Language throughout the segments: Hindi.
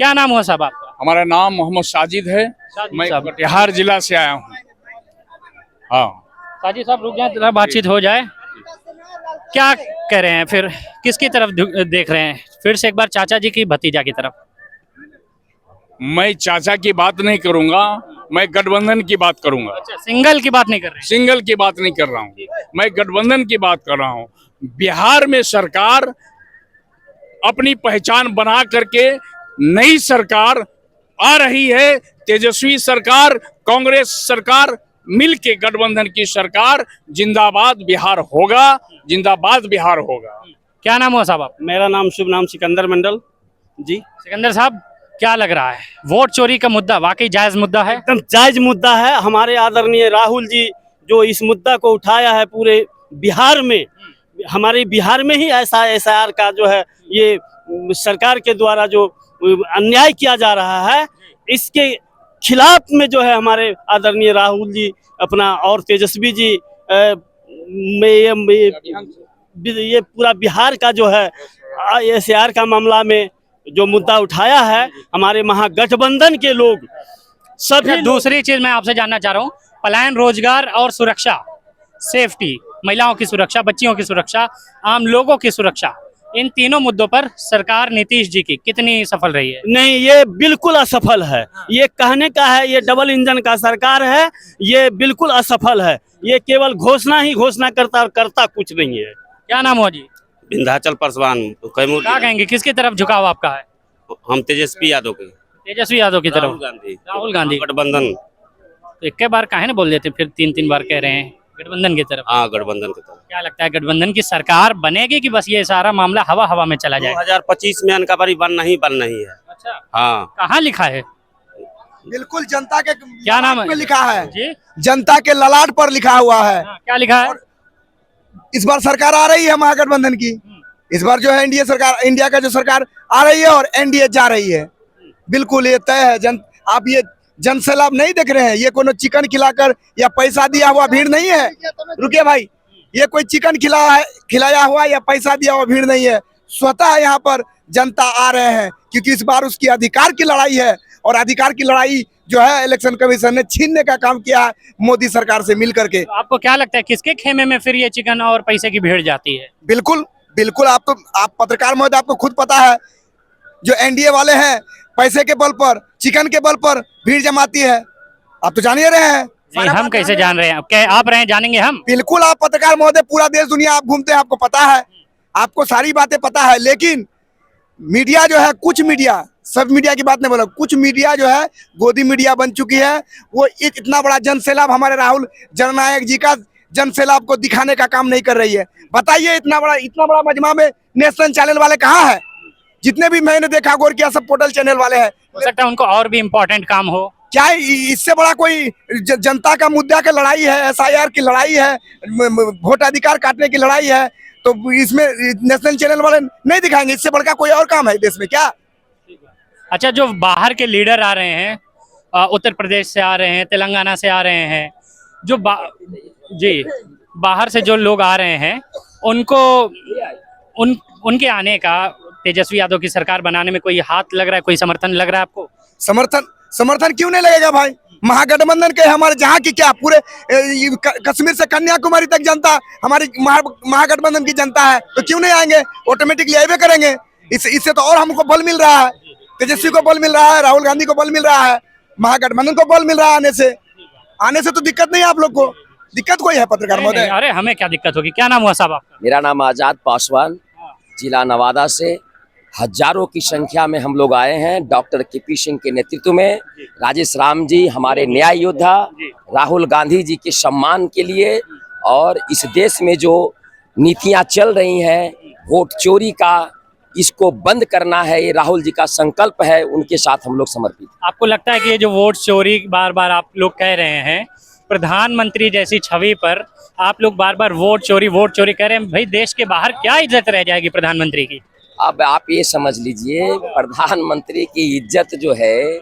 क्या नाम हुआ साहब आपका? हमारा नाम मोहम्मद साजिद है। साजिद मैं साहब। कटिहार जिला से आया हूँ। हाँ, साजिद साहब रुक जाए, जरा बातचीत हो जाए। क्या कह रहे हैं फिर, किसकी तरफ देख रहे हैं? फिर से एक बार चाचा जी की भतीजा की तरफ? मैं चाचा की बात नहीं करूंगा, मैं गठबंधन की बात करूंगा। अच्छा, सिंगल की बात नहीं कर रहे हैं? सिंगल की बात नहीं कर रहा हूँ, मैं गठबंधन की बात कर रहा हूँ। बिहार में सरकार अपनी पहचान बना करके नई सरकार आ रही है। तेजस्वी सरकार, कांग्रेस सरकार मिलके गठबंधन की सरकार, जिंदाबाद बिहार होगा, जिंदाबाद बिहार होगा। क्या नाम हुआ साहब आप? मेरा नाम शुभ नाम सिकंदर मंडल जी। सिकंदर साहब, क्या लग रहा है, वोट चोरी का मुद्दा वाकई जायज मुद्दा है? एकदम जायज मुद्दा है। हमारे आदरणीय राहुल जी जो इस मुद्दा को उठाया है पूरे बिहार में, हमारे बिहार में ही ऐसा एसआईआर का जो है ये सरकार के द्वारा जो अन्याय किया जा रहा है, इसके खिलाफ में जो है हमारे आदरणीय राहुल जी अपना और तेजस्वी जी ये पूरा बिहार का जो है एसआईआर का मामला में जो मुद्दा उठाया है, हमारे महागठबंधन के लोग सभी। दूसरी चीज मैं आपसे जानना चाह रहा हूँ, पलायन, रोजगार और सुरक्षा, सेफ्टी, महिलाओं की सुरक्षा, बच्चियों की सुरक्षा, आम लोगों की सुरक्षा, इन तीनों मुद्दों पर सरकार नीतीश जी की कितनी सफल रही है? नहीं, ये बिल्कुल असफल है। ये कहने का है ये डबल इंजन का सरकार है, ये बिल्कुल असफल है। ये केवल घोषणा ही घोषणा करता और करता कुछ नहीं है। क्या नाम हुआ जी? विंध्याचल पासवान कैमूर। क्या कहेंगे, किसकी तरफ झुकाव आपका है? हम तेजस्वी यादव के। तेजस्वी यादव की तरफ? राहुल गांधी। गठबंधन। तो एक बार काहे ना बोल देते, फिर तीन तीन बार कह रहे हैं गठबंधन की तरफ? हाँ, गठबंधन की तरफ। क्या लगता है, गठबंधन की सरकार बनेगी कि बस ये सारा मामला हवा हवा में चला जाएगा? 2025 में इनका बारी बनना ही है। अच्छा, हाँ, कहाँ लिखा है? बिल्कुल जनता के क्या नाम है? पे लिखा है जी, जनता के ललाट पर लिखा हुआ है। क्या लिखा है? इस बार सरकार आ रही है महागठबंधन की। इस बार जो है एनडीए सरकार, इंडिया का जो सरकार आ रही है और एनडीए जा रही है। बिल्कुल ये तय है। आप ये जन सैलाब नहीं देख रहे हैं, ये कोनो चिकन खिलाकर या पैसा दिया हुआ भीड़ नहीं है। रुकिए भाई, ये कोई चिकन खिलाया हुआ या पैसा दिया हुआ भीड़ नहीं है। स्वतः यहाँ पर जनता आ रहे हैं, क्योंकि इस बार उसकी अधिकार की लड़ाई है। और अधिकार की लड़ाई जो है इलेक्शन कमीशन ने छीनने का काम किया है मोदी सरकार से मिल करके। तो आपको क्या लगता है, किसके खेमे में फिर ये चिकन और पैसे की भीड़ जाती है? बिल्कुल बिल्कुल, आप पत्रकार महोदय, आपको खुद पता है जो एनडीए वाले हैं पैसे के बल पर, चिकन के बल पर भीड़ जमाती है। आप तो जान ही रहे हैं। नहीं, हम कैसे जान रहे हैं? क्या आप रहे हैं, जानेंगे हम? बिल्कुल, आप पत्रकार महोदय पूरा देश दुनिया आप घूमते हैं, आपको पता है, आपको सारी बातें पता है। लेकिन मीडिया जो है, कुछ मीडिया, सब मीडिया की बात नहीं बोला, कुछ मीडिया जो है गोदी मीडिया बन चुकी है। वो इतना बड़ा जन सैलाब, हमारे राहुल जननायक जी का जन सैलाब को दिखाने का काम नहीं कर रही है। बताइए, इतना बड़ा मजमा में नेशनल चैनल वाले कहाँ है? जितने भी मैंने देखा गौर किया, सब पोर्टल चैनल वाले हैं। हो सकता है उनको और भी इम्पोर्टेंट काम हो। क्या इससे बड़ा कोई जनता का मुद्दा की लड़ाई है, एसआईआर की लड़ाई है, वोट अधिकार काटने की लड़ाई है, तो इसमें नेशनल चैनल वाले नहीं दिखाएंगे? इससे बड़ा कोई और काम है देश में क्या? अच्छा, जो बाहर के लीडर आ रहे हैं, उत्तर प्रदेश से आ रहे हैं, तेलंगाना से आ रहे हैं, जो जी बाहर से जो लोग आ रहे हैं, उनको उनके आने का तेजस्वी यादव की सरकार बनाने में कोई हाथ लग रहा है, कोई समर्थन लग रहा है आपको? समर्थन क्यों नहीं लगेगा भाई? महागठबंधन के हमारे जहाँ की क्या, पूरे कश्मीर से कन्याकुमारी तक जनता हमारी महागठबंधन की जनता है, तो क्यों नहीं आएंगे? ऑटोमेटिकली आए करेंगे। इससे तो और हमको बल मिल रहा है, तेजस्वी को बल मिल रहा है, राहुल गांधी को बल मिल रहा है, महागठबंधन को बल मिल रहा है। आने से तो दिक्कत नहीं है आप लोग को। दिक्कत कोई है पत्रकार महोदय? अरे हमें क्या दिक्कत होगी? क्या नाम हुआ साहब आपका? मेरा नाम आजाद पासवान, जिला नवादा से। हजारों की संख्या में हम लोग आए हैं डॉक्टर केपी सिंह के नेतृत्व में। राजेश राम जी हमारे न्याय योद्धा, राहुल गांधी जी के सम्मान के लिए, और इस देश में जो नीतियां चल रही हैं वोट चोरी का, इसको बंद करना है, ये राहुल जी का संकल्प है, उनके साथ हम लोग समर्पित। आपको लगता है कि ये जो वोट चोरी बार बार आप लोग कह रहे हैं, प्रधानमंत्री जैसी छवि पर आप लोग बार बार वोट चोरी कह रहे हैं, भाई देश के बाहर क्या इज्जत रह जाएगी प्रधानमंत्री की? अब आप ये समझ लीजिए, प्रधानमंत्री की इज्जत जो है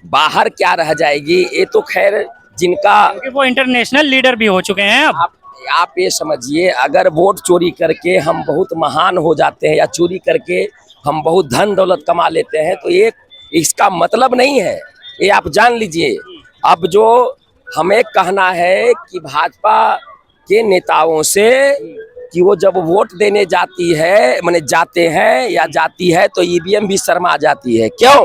बाहर क्या रह जाएगी, ये तो खैर जिनका, क्योंकि वो इंटरनेशनल लीडर भी हो चुके हैं। अब आप ये समझिए, अगर वोट चोरी करके हम बहुत महान हो जाते हैं या चोरी करके हम बहुत धन दौलत कमा लेते हैं, तो एक इसका मतलब नहीं है, ये आप जान लीजिए। अब जो हमें कहना है कि भाजपा के नेताओं से कि वो जब वोट देने जाती है, माने जाते हैं या जाती है, तो ईवीएम भी शर्मा जाती है। क्यों?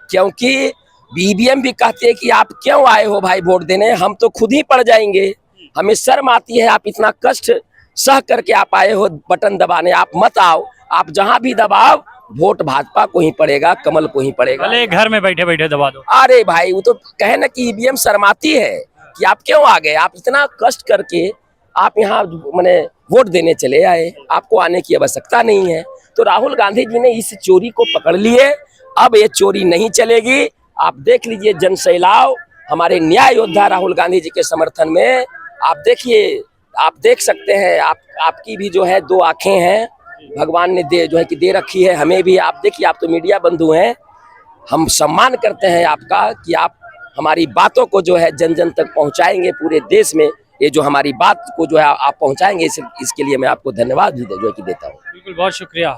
क्योंकि ईवीएम भी कहते हैं कि आप क्यों आए हो भाई वोट देने, हम तो खुद ही पड़ जाएंगे, हमें शर्म आती है, आप इतना कष्ट सह करके आप आए हो बटन दबाने, आप मत आओ, आप जहां भी दबाओ वोट भाजपा को ही पड़ेगा, कमल को ही पड़ेगा। भले घर में बैठे बैठे दबा दो। अरे भाई वो तो कहे ना कि ईवीएम शर्माती है कि आप क्यों आ गए, आप इतना कष्ट करके आप यहाँ माने वोट देने चले आए, आपको आने की आवश्यकता नहीं है। तो राहुल गांधी जी ने इस चोरी को पकड़ लिए, अब ये चोरी नहीं चलेगी। आप देख लीजिए जन सैलाब हमारे न्याय योद्धा राहुल गांधी जी के समर्थन में, आप देखिए, आप देख सकते हैं, आपकी भी जो है दो आंखें हैं, भगवान ने जो है कि दे रखी है, हमें भी। आप देखिए, आप तो मीडिया बंधु हैं, हम सम्मान करते हैं आपका कि आप हमारी बातों को जो है जन जन तक पहुंचाएंगे पूरे देश में। ये जो हमारी बात को जो है आप पहुंचाएंगे, इसके लिए मैं आपको धन्यवाद भी जो है कि देता हूँ। बिल्कुल, बहुत शुक्रिया।